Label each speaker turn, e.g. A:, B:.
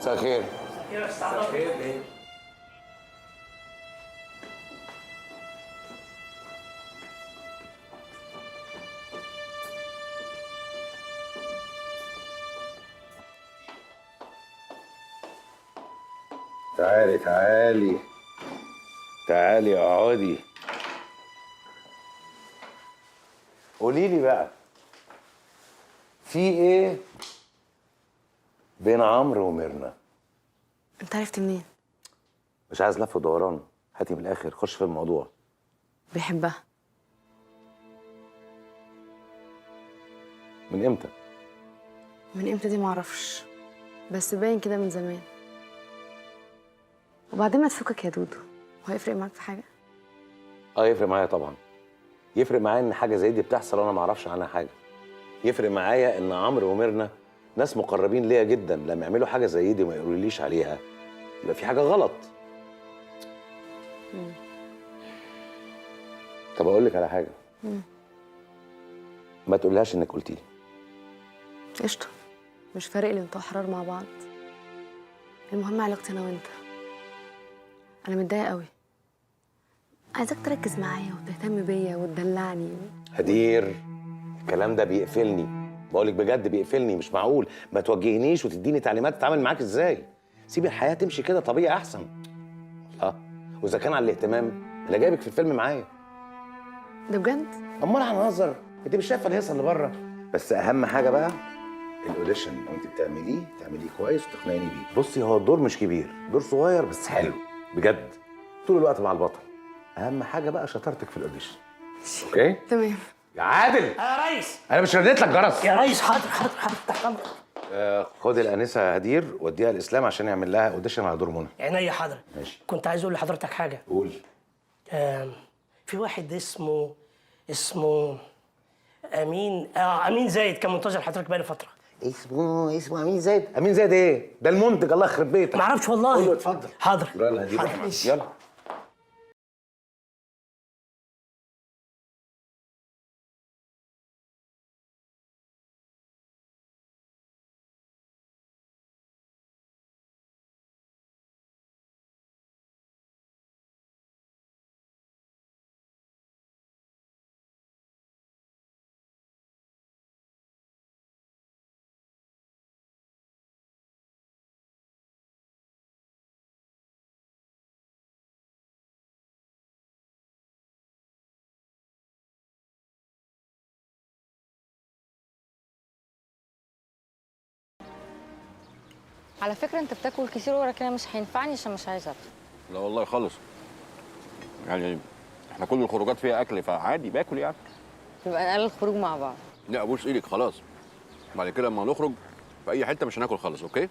A: مساء الخير.
B: مساء الخير.
A: تعالي تعالي تعالي اقعدي. قولي لي بقى، في ايه بين عمرو وميرنا؟
C: انت عرفت منين؟
A: مش عايز لف ودوران، هاتي من الاخر، خش في الموضوع.
C: بيحبها.
A: من امتى؟
C: من امتى دي معرفش، بس باين كده من زمان. وبعدين ما تفكك يا دودو، هو هيفرق معاك في حاجه؟
A: اه يفرق معايا طبعا. يفرق معايا ان حاجه زي دي بتحصل وانا ما اعرفش عنها حاجه. يفرق معايا ان عمرو وميرنا ناس مقربين ليا جدا، لما يعملوا حاجه زي دي وما يقولوليش عليها يبقى في حاجه غلط. طب اقول لك على حاجه. ما تقولهاش انك قلتي لي.
C: قشطه، مش فارق لي، انتوا احرار مع بعض. المهم علاقتي انا وانت. انا متضايقه قوي، عايزاك تركز معايا وتهتم بيا وتدلعني.
A: هدير، الكلام ده بيقفلني، بقولك بجد بيقفلني. مش معقول ما توجهنيش وتديني تعليمات اتعامل معاك ازاي. سيبي الحياه تمشي كده طبيعي احسن. اه، واذا كان على الاهتمام انا جايبك في الفيلم معايا.
C: ده بجد؟
A: امال هنهزر؟ انت مش شايفه الهيصه اللي بره؟ بس اهم حاجه بقى الاوديشن، وانت تعمليه كويس وتقنعيني بيه. بصي، هو الدور مش كبير، دور صغير بس حلو بجد، طول الوقت مع البطل. اهم حاجه بقى شطارتك في الاوديشن. اوكي
C: تمام.
A: يا عادل.
B: يا ريس.
A: انا مش رديت لك جرس.
B: يا ريس حاضر حاضر حاضر، تحت امرك.
A: خد الانسه هدير وديها الاسلام عشان يعمل لها اوديشن على دور منى.
B: عينيا حاضر.
A: ماشي.
B: كنت عايز اقول لحضرتك حاجه.
A: قول.
B: في واحد اسمه امين زايد، كان منتظر حضرتك بقالي فتره.
A: اسمه امين زايد؟ امين زايد ايه؟ ده المنتج، الله يخرب بيتك.
B: ما اعرفش والله.
A: قول له اتفضل.
B: حاضر.
A: يلا هدير. يلا.
D: على فكرة انت بتاكل كتير ورا كده، مش هينفعني عشان مش عايزة اكل.
E: لا والله خالص، يعني احنا كل الخروجات فيها اكل فعادي باكل يعني.
D: يبقى نقلل الخروج مع بعض.
E: لا ابوس ايدك خلاص، بعد كده لما نخرج في اي حته مش هناكل خالص. اوكي؟